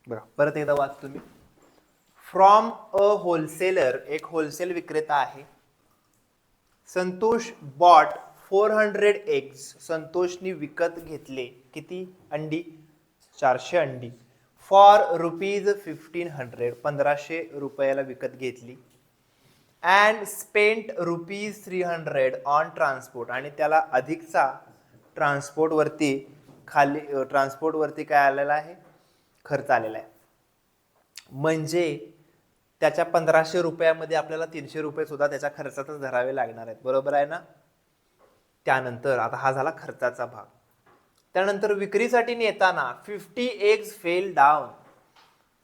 बरं, परत एकदा वाच तुम्ही. फ्रॉम अ होलसेलर, एक होलसेल विक्रेता आहे. संतोष बॉट 400 एग्स, संतोषनी विकत घेतले किती अंडी? 400 अंडी. फॉर रुपीज 1500, 1500 रुपयाला विकत घेतली. And spent rupees 300 on transport, आणि त्याला अधिकचा ट्रान्सपोर्टवरती ट्रान्सपोर्टवरती काय आलेला आहे? खर्च आलेला आहे. म्हणजे त्याच्या 1500 रुपयामध्ये आपल्याला 300 रुपये सुद्धा त्याच्या खर्चातच धरावे लागणार आहेत. बरोबर आहे ना? त्यानंतर आता हा झाला खर्चाचा भाग. त्यानंतर विक्रीसाठी नेताना 50 एग्स फेल डाऊन,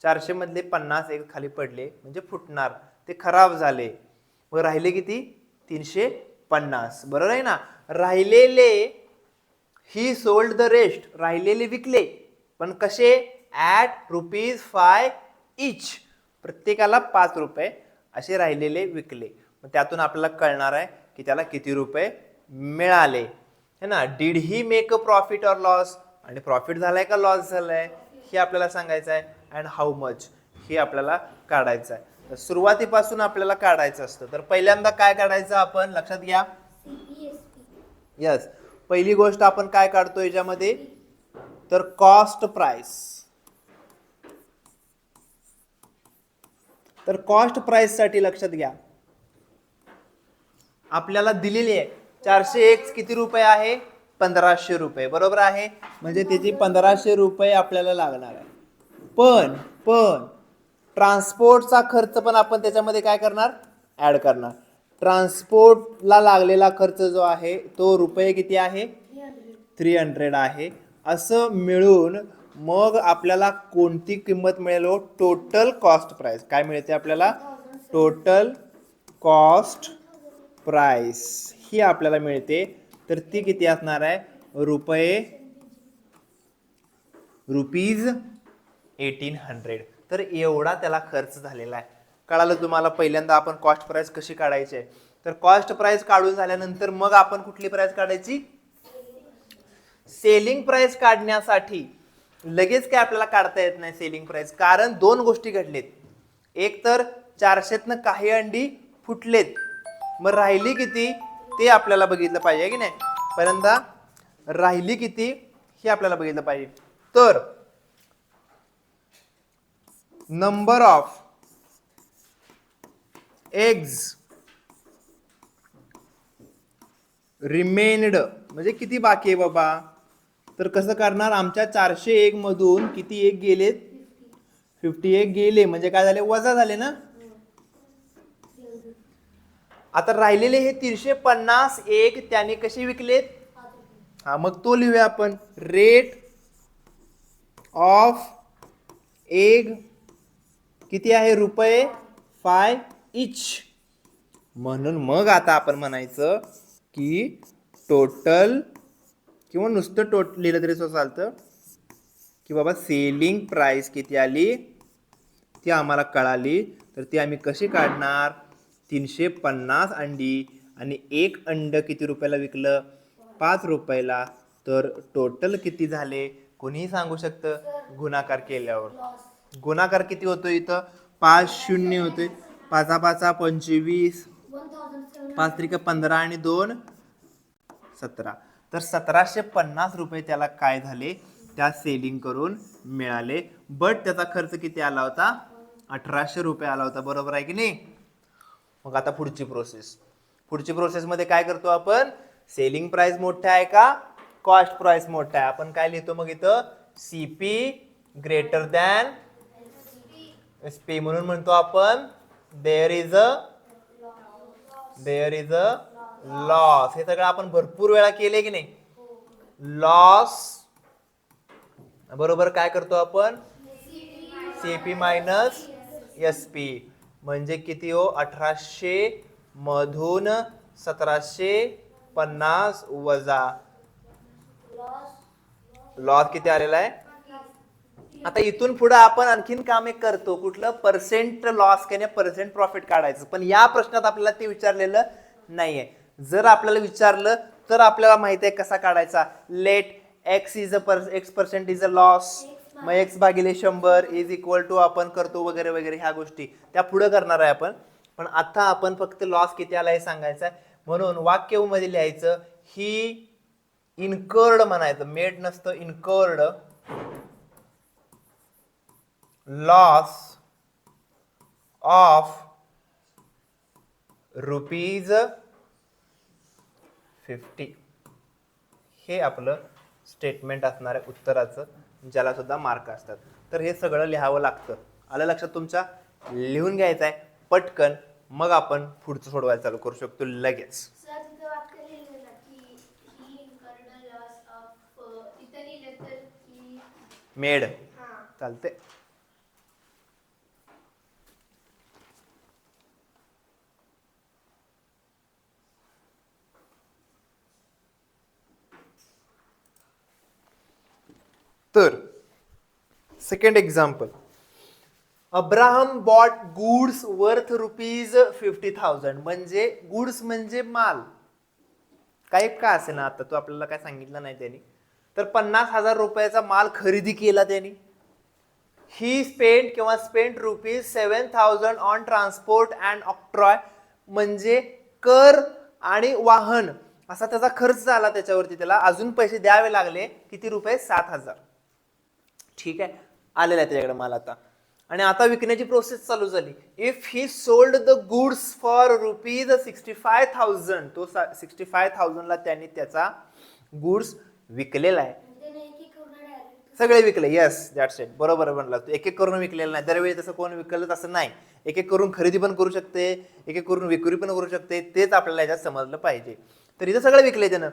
400 मधले 50 एग खाली पडले म्हणजे फुटणार, ते खराब झाले. मग राहिले किती? 350. बरोबर आहे ना? राहिलेले ही सोल्ड द रेस्ट, राहिलेले विकले, पण कसे? ॲट ₹5 इच, प्रत्येकाला 5 रुपये असे राहिलेले विकले. मग त्यातून आपल्याला कळणार आहे की त्याला किती रुपये मिळाले है ना. Did he make a profit or loss, आणि प्रॉफिट झालाय का लॉस झालाय हे आपल्याला सांगायचं आहे. अँड हाऊ मच हे आपल्याला काढायचं आहे. तर सुरुवातीपासून आपल्याला काढायचं असतं. तर पहिल्यांदा काय काढायचं आपण लक्षात घ्या. यस, पहिली गोष्ट आपण काय काढतो याच्यामध्ये? तर कॉस्ट प्राइस. तर कॉस्ट प्राइस साठी लक्षात घ्या, आपल्याला दिलेली आहे 400 एक्स किती रुपये आहे? 1500 रुपये. बरोबर आहे? म्हणजे त्याची 1500 रुपये आपल्याला लागणार आहे. पण ट्रान्सपोर्टचा खर्च पण आपण त्याच्यामध्ये काय करणार? ऍड करणार. ट्रान्सपोर्टला लागलेला खर्च जो आहे तो रुपये किती आहे? 300 आहे. असं मिळून मग आपल्याला कोणती किंमत मिळेल? Total cost price. काय मिळते आपल्याला? टोटल कॉस्ट प्राइस ही आपल्याला मिळते. तर ती किती असणार आहे? रुपीज 1800. तर एवढा त्याला खर्च झालेला आहे. कळालं तुम्हाला? पहिल्यांदा आपण कॉस्ट प्राइस कशी काढायची आहे. तर कॉस्ट प्राइस काढून झाल्यानंतर मग आपण कुठली प्राइस काढायची? सेलिंग प्राइस काढण्यासाठी लगेच काय आपल्याला काढता येत नाही सेलिंग प्राइस, कारण दोन गोष्टी घडलेत. एक तर 400तनं काही अंडी फुटलेत, मग राहिली किती ते आपल्याला बघितलं पाहिजे की नाही. पहिल्यांदा राहिली किती हे आपल्याला बघितलं पाहिजे. तर नंबर ऑफ एग्ज रिमेन्ड म्हणजे किती बाकी आहे बाबा. तर कसं करणार? आमच्या 400 एग मधून किती एग गेलेत? 50 एग गेले, म्हणजे काय झाले? वजा झाले ना. आता राहिलेले हे 350 एग त्याने कसे विकलेत? हा, मग तो लिहूया आपण. रेट ऑफ एग किती आहे? ₹5 इच. म्हणून मग आता आपण म्हणायचं की टोटल, किंवा नुसतं टोटल लिहिलं तरी चालतं, की बाबा सेलिंग प्राइस किती आली ती आम्हाला कळाली. तर ती आम्ही कशी काढणार? 350 अंडी आणि एक अंड किती रुपयाला विकलं? 5 रुपयाला. तर टोटल किती झाले? कोणीही सांगू शकतं गुणाकार केल्यावर. गुणाकार किती होतो इथं? 5 शून्य होते. 5 5 25, 5 त्रिक 15 आणि 2 17. तर 1750 रुपये त्याला काय झाले? त्या सेलिंग करून मिळाले. बट त्याचा खर्च किती आला होता? 1800 रुपये आला होता. बरोबर आहे की नाही? मग आता पुढची प्रोसेस मध्ये काय करतो आपण? सेलिंग प्राइस मोठा आहे का कॉस्ट प्राइस मोठा आहे? आपण काय लिहितो मग इथं? CP greater than SP. म्हणून म्हणतो आपण देअर इज अ लॉस. हे सगळं आपण भरपूर वेळा केले की नाही? लॉस बरोबर काय करतो आपण? CP minus SP. म्हणजे किती हो? 1800 मधून 1750 वजा लॉस किती आलेला आहे? आता इथून पुढे आपण आणखीन काम एक करतो. कुठलं? पर्सेंट लॉस किंवा पर्सेंट प्रॉफिट काढायचं. पण या प्रश्नात आपल्याला ते विचारलेलं नाहीये. जर आपल्याला विचारलं तर आपल्याला माहिती आहे कसा काढायचा. Let X percent is a loss, मग x भागिले 100 इज इक्वल टू आपण करतो वगैरे वगैरे ह्या गोष्टी त्या पुढे करणार आहे आपण. पण आता आपण फक्त लॉस किती आला हे सांगायचं आहे. म्हणून वाक्य मध्ये लिहायचं ही इनकर्ड म्हणायचं, मेड नसतं, इनकर्ड लॉस ऑफ ₹50. हे आपलं स्टेटमेंट असणार आहे उत्तराचं, ज्याला सुद्धा मार्क असतात. तर हे सगळं लिहावं लागतं. आलं लक्षात तुमच्या? लिहून घ्यायचं आहे पटकन, मग आपण पुढचं सोडवायला चालू करू शकतो लगेच. मेड चालते. तर second example, Abraham bought goods worth ₹50,000. म्हणजे गुड्स म्हणजे माल, काही काय असे ना, आता तो आपल्याला काय सांगितलं नाही त्यांनी. तर ₹50,000 माल खरेदी केला त्यांनी. ही spent ₹7,000 on transport and octroi. म्हणजे कर आणि वाहन असा त्याचा खर्च झाला त्याच्यावरती, त्याला अजून पैसे द्यावे लागले. किती रुपये? 7,000. ठीक आहे, आलेला आहे त्याच्याकडे माल आता. आणि आता विकण्याची प्रोसेस चालू झाली. If he sold the goods for ₹65,000, तो 65,000 ला त्यांनी त्याचा गुड्स विकलेला आहे. सगळे विकले. Yes, that's it. बरोबर म्हणला तू. एक एक करून विकलेलं नाही. दरवेळी तसं कोण विकलं तसं नाही. एक एक करून खरेदी पण करू शकते, एक एक करून विक्री पण करू शकते. तेच आपल्याला याच्यात समजलं पाहिजे. तर इथं सगळं विकले त्यानं.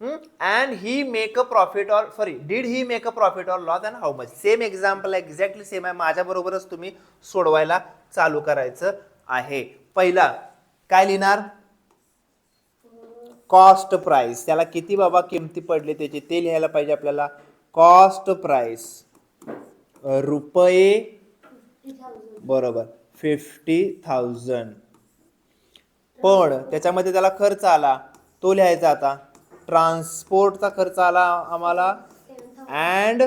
And he make a profit or did he make a profit or loss and how much. Same example exactly same आहे. माझ्या बरोबरच तुम्ही सोडवायला चालू करायचं आहे. पहिला काय लिहिणार? Cost price. त्याला किती बाबा किमती पडले त्याचे ते लिहायला पाहिजे आपल्याला. कॉस्ट प्राइस रुपये, बरोबर, 50,000. पण त्याच्यामध्ये त्याला खर्च आला तो लिहायचा. आता ट्रान्सपोर्टचा खर्च आला आम्हाला अँड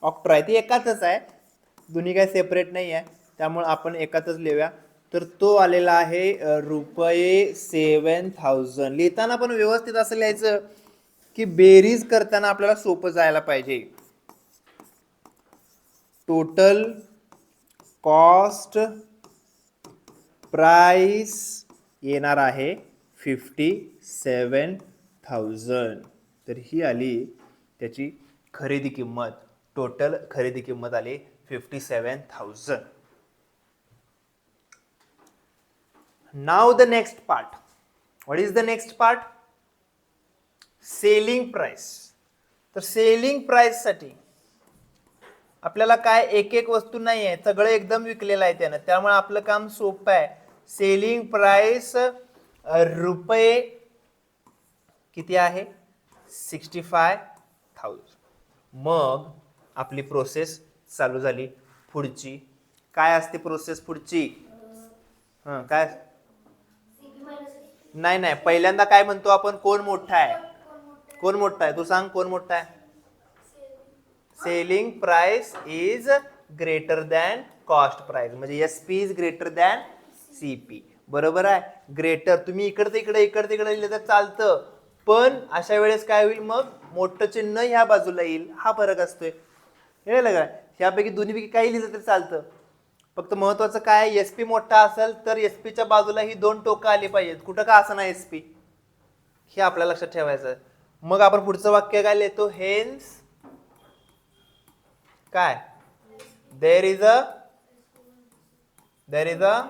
ऑक्ट्रॉय. ती एकातच आहे, दोन्ही काही सेपरेट नाही आहे, त्यामुळे आपण एकातच लिहूया. तर तो आलेला आहे ₹7,000. लिहिताना पण व्यवस्थित असं लिहायचं की बेरीज करताना आपल्याला सोपं जायला पाहिजे. टोटल कॉस्ट प्राइस येणार आहे 57,000. तर ही आली त्याची खरेदी किंमत. टोटल खरेदी किंमत आली 57,000. Now the next part. What is the next part? Selling price. तर सेलिंग प्राइस साठी आपल्याला काय एक एक वस्तू नाही आहे, सगळं एकदम विकलेलं आहे त्यानं, त्यामुळे आपलं काम सोपं आहे. सेलिंग प्राइस रुपये किती आहे? 65,000. मग आपली प्रोसेस चालू झाली पुढची. काय असते प्रोसेस पुढची? काय? नाही नाही, पहिल्यांदा काय म्हणतो आपण? कोण मोठा आहे? कोण मोठा आहे? तू सांग, कोण मोठा आहे? Selling price is greater than cost price. म्हणजे SP is greater than CP. बरोबर आहे. ग्रेटर तुम्ही इकडे इकडे लिहिलं तर चालतं, पण अशा वेळेस काय होईल? मग मोठं चिन्ह ह्या बाजूला येईल. हा फरक असतोय. कळलं का? ह्यापैकी दोन्हीपैकी काही लिहिलं तर चालतं. फक्त महत्वाचं काय? एसपी मोठा असेल तर एसपीच्या बाजूला ही दोन टोकं आली पाहिजेत. कुठं का असं नाही एसपी, हे आपल्याला लक्षात ठेवायचं. मग आपण पुढचं वाक्य काय लिहितो? हेन्स काय? There is a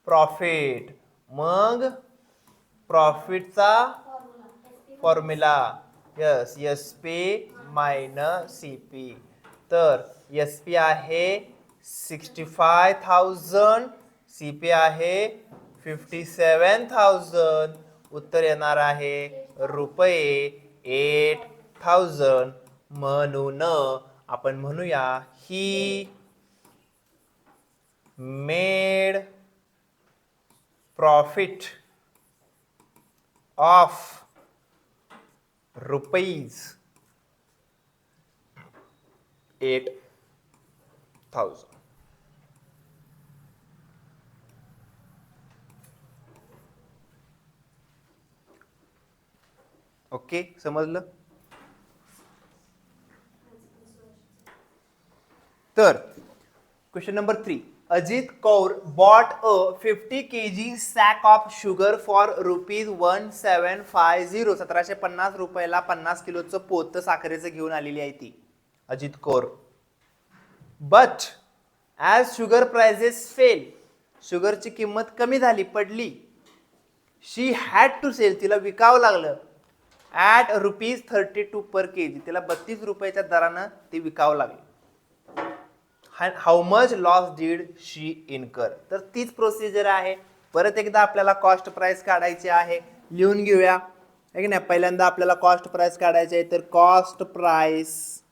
profit. मग प्रॉफिटचा formula is SP minus CP. तर एसपी आहे 65,000, सीपी आहे 57,000. उत्तर येणार आहे ₹8,000. म्हणून आपण म्हणूया he made profit of ₹8,000. 8,000. Okay, समजलं? तर question number 3. Ajit Kaur bought a 50 kg sack of sugar for ₹1750. 1750 रुपयाला 50 किलोचं पोतं साखरेचं घेऊन आलेली आहे ती Ajit Kaur. But as sugar prices fell, शुगरची किंमत कमी झाली, पडली, शी हॅड टू सेल, तिला विकावं लागलं, ॲट ₹32 पर केजी, तिला 32 रुपयाच्या दरानं ते विकावं लागलं. How much loss did she incur. तर तीच प्रोसिजर आहे. परत एकदा आपल्याला कॉस्ट प्राइस काढायची आहे, लिहून घेऊया आहे की नाही. पहिल्यांदा आपल्याला कॉस्ट प्राइस काढायची आहे, तर कॉस्ट प्राइस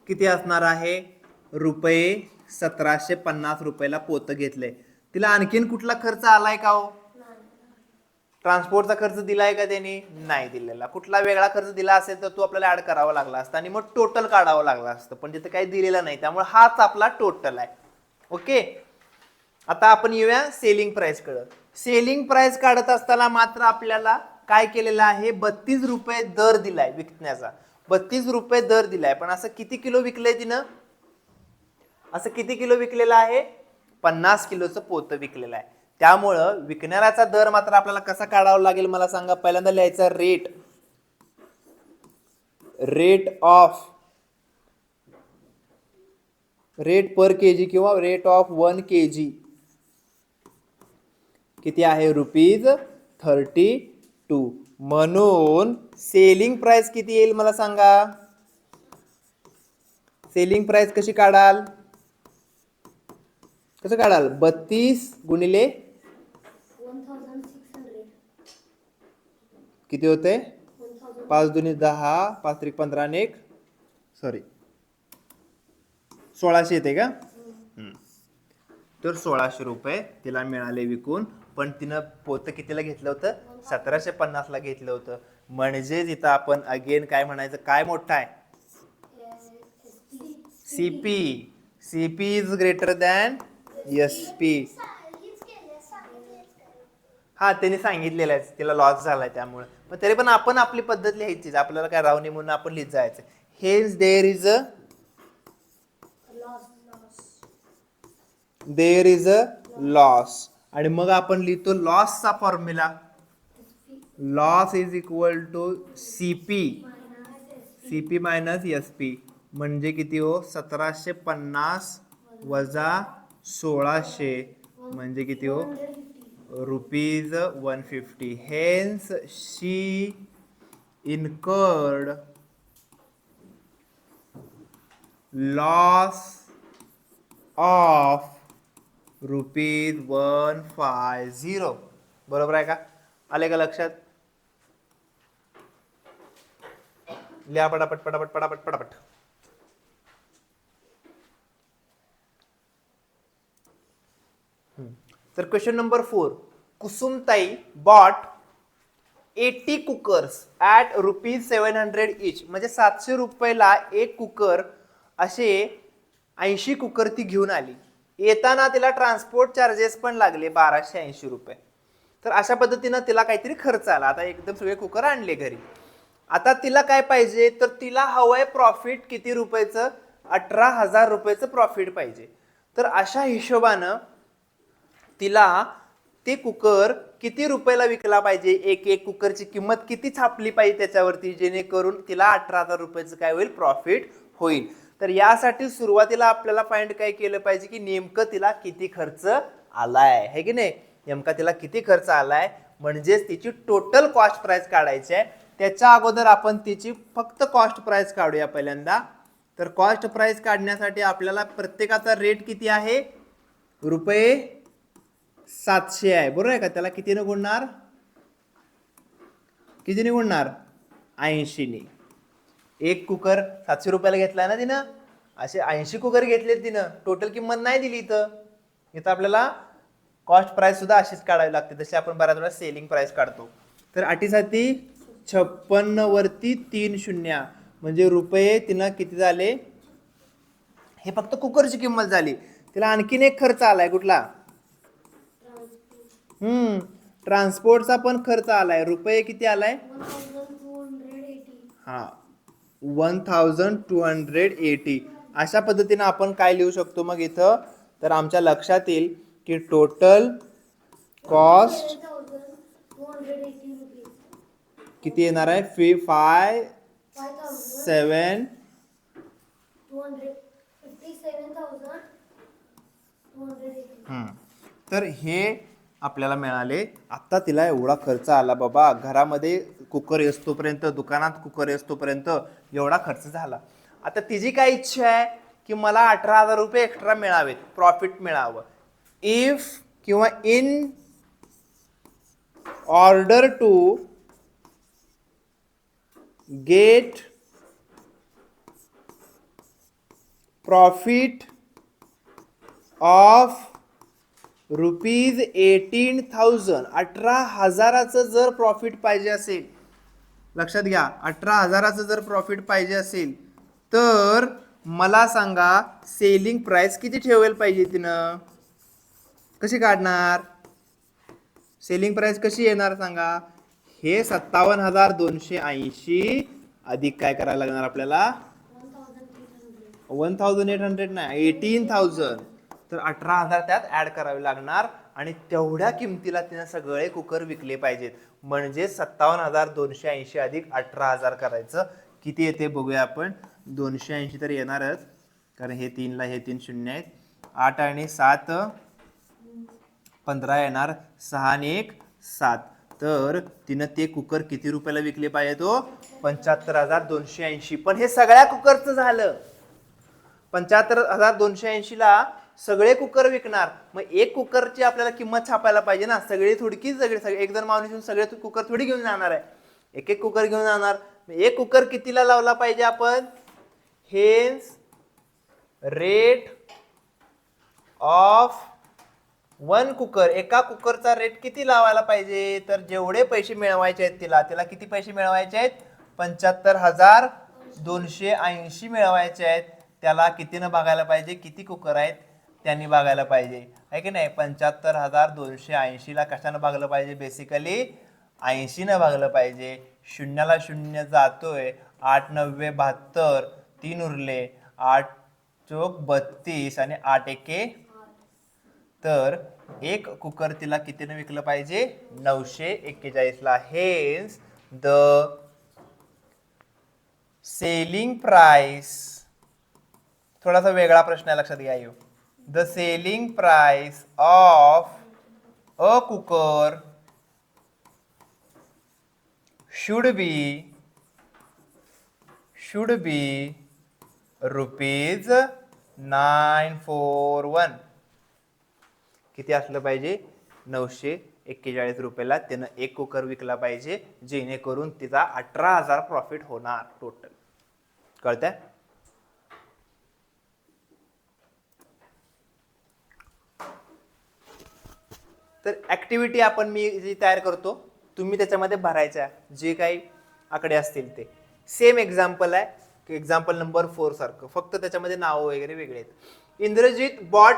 किती असणार आहे? ₹1750 रुपयाला पोतं घेतलंय. तिला आणखीन कुठला खर्च आलाय का हो? ट्रान्सपोर्टचा खर्च दिलाय का त्यांनी? नाही दिलेला. कुठला वेगळा खर्च दिला असेल तर तो आपल्याला ऍड करावा लागला असता आणि मग टोटल काढावं लागलं असतं, पण तिथे काही दिलेलं नाही, त्यामुळे हाच आपला टोटल आहे. ओके, आता आपण येऊया सेलिंग प्राइस कडे. सेलिंग प्राइस काढत असताना मात्र आपल्याला काय केलेलं आहे? 32 रुपये दर दिलाय विकण्याचा, 32 रुपये दर दिलाय. पण असं किती किलो विकलंय तिनं? असं किती किलो विकलेलं आहे? 50 किलोचं पोतं विकलेलं आहे. त्यामुळं विकणाऱ्याचा दर मात्र आपल्याला कसा काढावा लागेल मला सांगा. पहिल्यांदा लिहायचा रेट पर केजी किंवा रेट ऑफ 1 kg किती आहे? ₹32. म्हणून सेलिंग प्राइस किती येईल मला सांगा. सेलिंग प्राइस कशी काढाल? कसं काढाल? 32 गुणिले 1600 किती होते? 5 दुनी 10, 5 त्रिक 15 आणि 1 1600 येते का? तर 1600 रुपये तिला मिळाले विकून. पण तिनं पोतं कितीला घेतलं होतं? 1750 ला घेतलं होतं. म्हणजे इथं आपण अगेन काय म्हणायचं? काय मोठा आहे? CP is greater than SP. हा, त्यांनी सांगितलेलं आहे तिला लॉस झालाय त्यामुळे. पण तरी पण आपण आपली पद्धत लिहायची, आपल्याला काय रावणी म्हणून आपण लिहित जायचं. Hence there is a loss. आणि मग आपण लिहितो लॉसचा formula. Loss is equal to CP minus SP. म्हणजे किती हो? 1750 वजा 1600 म्हणजे किती हो? ₹150. Hence she incurred loss of ₹150. बरोबर आहे का? आले का लक्षात? लिहा पटापट पटापट पटापट पटापट. तर question number 4. Kusumtai bought 80 cookers at ₹700 each. म्हणजे 700 रुपयाला एक कुकर, असे 80 कुकर ती घेऊन आली. येताना तिला ट्रान्सपोर्ट चार्जेस पण लागले 1280 रुपये. तर अशा पद्धतीनं तिला काहीतरी खर्च आला. आता एकदम सगळे कुकर आणले घरी. आता तिला काय पाहिजे? तर तिला हवंय प्रॉफिट किती रुपयाचं? 18,000 रुपयाचं प्रॉफिट पाहिजे. तर अशा हिशोबानं तिला ते कुकर किती रुपयाला विकला पाहिजे? एक कुकरची किंमत किती छापली पाहिजे त्याच्यावरती, जेणेकरून तिला 18,000 रुपयाचं काय होईल? प्रॉफिट होईल. तर यासाठी सुरुवातीला आपल्याला फाइंड काय केलं पाहिजे की नेमकं तिला किती खर्च आलाय, है की नाही? नेमका तिला किती खर्च आलाय म्हणजेच तिची टोटल कॉस्ट प्राइस काढायची आहे. त्याच्या अगोदर आपण तिची फक्त कॉस्ट प्राइस काढूया पहिल्यांदा. तर कॉस्ट प्राइस काढण्यासाठी आपल्याला प्रत्येकाचा रेट किती आहे? ₹700 आहे. बरोबर आहे का? त्याला कितीने गुणणार? 80 ने. एक कुकर 700 रुपयाला घेतलाय ना तिनं. असे 80 कुकर घेतले तिनं. टोटल किंमत नाही दिली इथं. आपल्याला कॉस्ट प्राइस सुद्धा अशीच काढावी लागते, जशी आपण बऱ्याच वेळा सेलिंग प्राइस काढतो. तर अटीसाठी 56 वरती 3 शून्य म्हणजे रुपये तिनं किती झाले, हे फक्त कुकरची किंमत झाली. तिला आणखीन एक खर्च आलाय कुठला, ट्रान्सपोर्टचा पण खर्च आलाय. रुपये किती आलाय, हा 1280. अशा पद्धतीने आपण काय लिहू शकतो मग इथं, तर आमच्या लक्षात येईल की टोटल कॉस्ट किती येणार आहे, 57. तर हे आपल्याला मिळाले. आता तिला एवढा खर्च आला बाबा, घरामध्ये कुकर असतोपर्यंत, दुकानात कुकर असतोपर्यंत एवढा खर्च झाला. आता तिची काय इच्छा आहे की मला 18,000 रुपये एक्स्ट्रा मिळावेत, प्रॉफिट मिळावं. इफ किंवा in order to get profit of ₹18,000, 18,000चं जर प्रॉफिट पाहिजे असेल, लक्षात घ्या 18,000चं जर प्रॉफिट पाहिजे असेल तर मला सांगा सेलिंग प्राइस किती ठेवायला पाहिजे तिनं, कशी काढणार, सेलिंग प्राइस कशी येणार सांगा. हे 57,280 अधिक काय करायला लागणार आपल्याला, 1,800 नाही, 18,000. तर 18,000 त्यात ऍड करावे लागणार आणि तेवढ्या किमतीला तिने सगळे कुकर विकले पाहिजेत. म्हणजे 57,280 अधिक 18,000 करायचं, किती येते बघूया आपण. 280 तर येणारच, कारण हे 3ला हे 3 शून्य आहेत. 8 आणि 7 15 येणार, 6 आणि 1 7. तर तिनं ते कुकर किती रुपयाला विकले पाहिजे, तो 75,280. पण हे सगळ्या कुकरचं झालं. 75,280 ला सगळे कुकर विकणार. मग एक कुकरची आपल्याला किंमत छापायला पाहिजे ना, सगळे थोडकी सगळे एक जण माणूस येऊन सगळे कुकर थोडी घेऊन जाणार आहे, एक एक कुकर घेऊन जाणार. एक कुकर कितीला लावला पाहिजे आपण, hence rate of one cooker, एका कुकरचा रेट किती लावायला पाहिजे, तर जेवढे पैसे मिळवायचे आहेत तिला किती पैसे मिळवायचे आहेत, 75,280 मिळवायचे आहेत. त्याला कितीनं भागायला पाहिजे, किती कुकर आहेत त्यांनी भागायला पाहिजे, आहे की नाही. 75,280 ला कशानं भागलं पाहिजे, बेसिकली 80 भागलं पाहिजे. शून्याला शून्य जातोय, 8 9 72, 3 उरले, 8 चोक 32 आणि 8 एके. तर एक कुकर तिला कितीनं विकलं पाहिजे, 941 ला. हेन्स द सेलिंग प्राइस, थोडासा वेगळा प्रश्न आहे, लक्षात घ्या. The selling price of a cooker should be ₹941. किती असलं पाहिजे, 941 रुपयाला त्यानं एक कुकर विकला पाहिजे, जेणेकरून तिचा 18,000 प्रॉफिट होणार टोटल. कळतंय. तर ऍक्टिव्हिटी आपण मी जी तयार करतो, तुम्ही त्याच्यामध्ये भरायच्या जे काही आकडे असतील ते. सेम एक्झाम्पल आहे, एक्झाम्पल नंबर 4 सारखं, फक्त त्याच्यामध्ये नाव वगैरे वेगळे आहेत. इंद्रजीत बॉट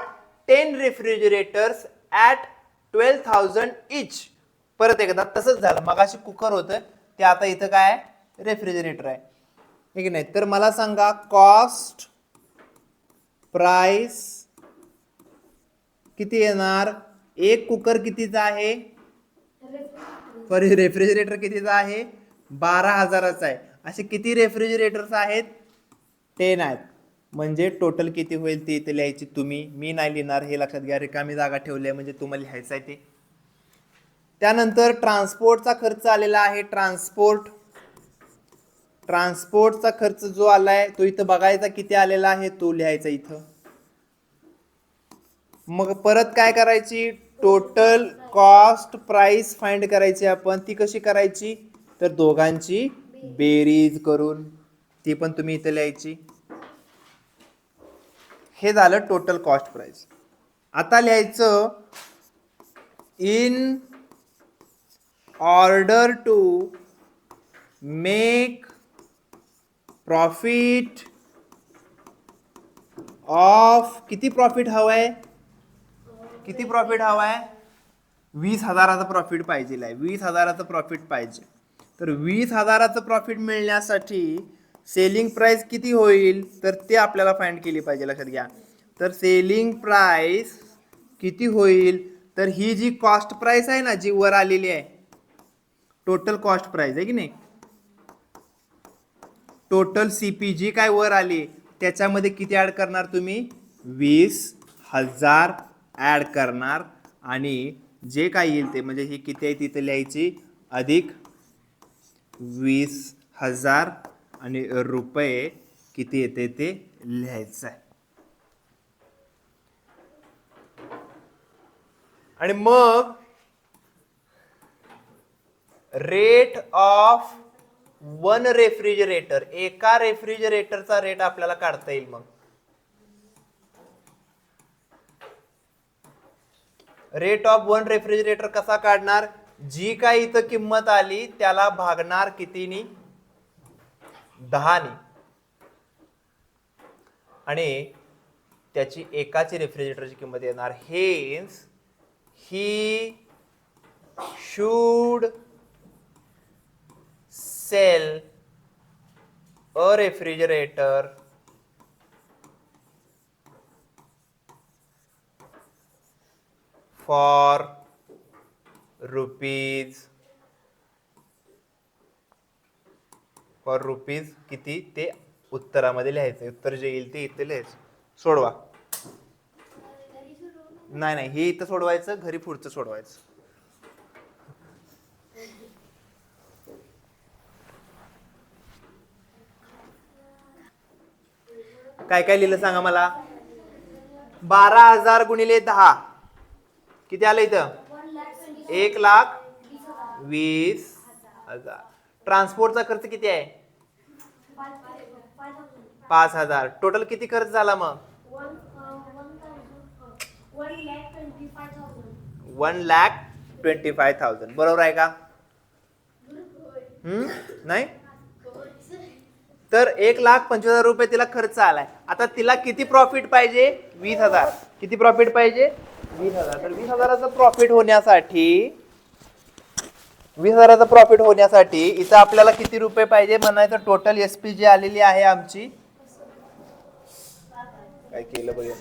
10 रेफ्रिजरेटर्स ॲट 12,000 इच. परत एकदा तसंच झालं, मगाशी कुकर होतं ते आता इथं काय आहे, रेफ्रिजरेटर आहे, ठीक नाही. तर मला सांगा कॉस्ट प्राइस किती येणार, एक कुकर कितीचा आहे, रेफ्रिजरेटर कितीचा आहे, 12,000चा आहे. असे किती रेफ्रिजरेटर्स आहेत, 10 आहेत. म्हणजे टोटल किती होईल ते इथे लिहायची तुम्ही, मी नाही लिहिणार, हे लक्षात घ्या, रिकामी जागा ठेवली आहे म्हणजे तुम्हाला लिहायचं आहे ते. त्यानंतर ट्रान्सपोर्टचा खर्च आलेला आहे. ट्रान्सपोर्टचा खर्च जो आलाय तो इथं बघायचा किती आलेला आहे, तो लिहायचा इथं. मग परत काय करायची, टोटल कॉस्ट प्राइस फाइंड करायची आपण. ती कशी करायची, तर दोघांची बेरीज करून, ती पण तुम्ही इथे लिहायची. हे झालं टोटल कॉस्ट प्राइस. आता लिहायचं in order to make profit of किती प्रॉफिट हवंय, किती प्रॉफिट हवाय, 20,000चं प्रॉफिट पाहिजे आहे, 20,000चं प्रॉफिट पाहिजे. तर 20,000चं प्रॉफिट मिळण्यासाठी सेलिंग प्राइस किती होईल तर ते आपल्याला फाइंड केली पाहिजे. लक्षात घ्या. तर सेलिंग प्राइस किती होईल तर ही जी कॉस्ट प्राइस आहे ना जी वर आलेली आहे टोटल कॉस्ट प्राइस आहे की नाही, टोटल सीपीजी काय वर आली त्याच्यामध्ये किती ऍड करणार तुम्ही 20,000 ऍड करणार आणि जे काय येईल ते म्हणजे ही किती आहे तिथे लिहायची अधिक 20,000 आणि रुपये किती येते ते लिहायचं आहे. आणि मग रेट ऑफ वन रेफ्रिजरेटर, एका रेफ्रिजरेटरचा रेट आपल्याला काढता येईल. मग रेट ऑफ वन रेफ्रिजरेटर कसा काढणार, जी काही इथं किंमत आली त्याला भागणार कितीनी 10 आणि त्याची एकाची रेफ्रिजरेटरची किंमत येणार. Hence he should sell a refrigerator for rupees किती ते उत्तरामध्ये लिहायचं. उत्तर जे येईल ते इथे लिहायचं. सोडवा. नाही हे इथं सोडवायचं, घरी पुढचं सोडवायचं. काय काय लिहिलं सांगा मला. 12,000 गुणिले 10 किती आलं इथं 1,20,000. ट्रान्सपोर्टचा खर्च किती आहे 5,000. टोटल किती खर्च झाला मग 1,25,000. बरोबर आहे का. नाही तर 1,25,000 रुपये तिला खर्च आलाय. आता तिला किती प्रॉफिट पाहिजे 20,000. किती प्रॉफिट पाहिजे 20,000. तर 20,000चं प्रॉफिट होण्यासाठी इथं आपल्याला किती रुपये पाहिजे म्हणायचं. टोटल एसपी जी आलेली आहे आमची काय केलं बघा.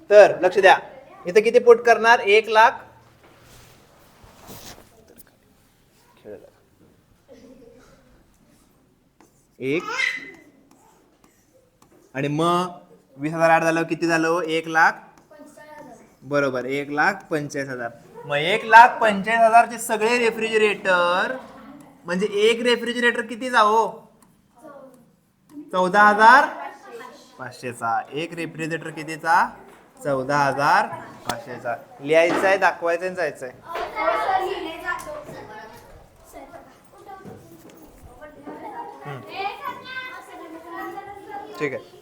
तर लक्ष द्या इथं किती पुट करणार 1,00,000 आणि मग 20,000 ऍड झालं किती झालं 1,00,000 बरोबर 1,45,000. मग 1,45,000 चे सगळे रेफ्रिजरेटर म्हणजे एक रेफ्रिजरेटर किती जाओ 14,500चा. एक रेफ्रिजरेटर कितीचा 14,500चा. लिहायचं आहे दाखवायचं आहे जायचं आहे. ठीक आहे.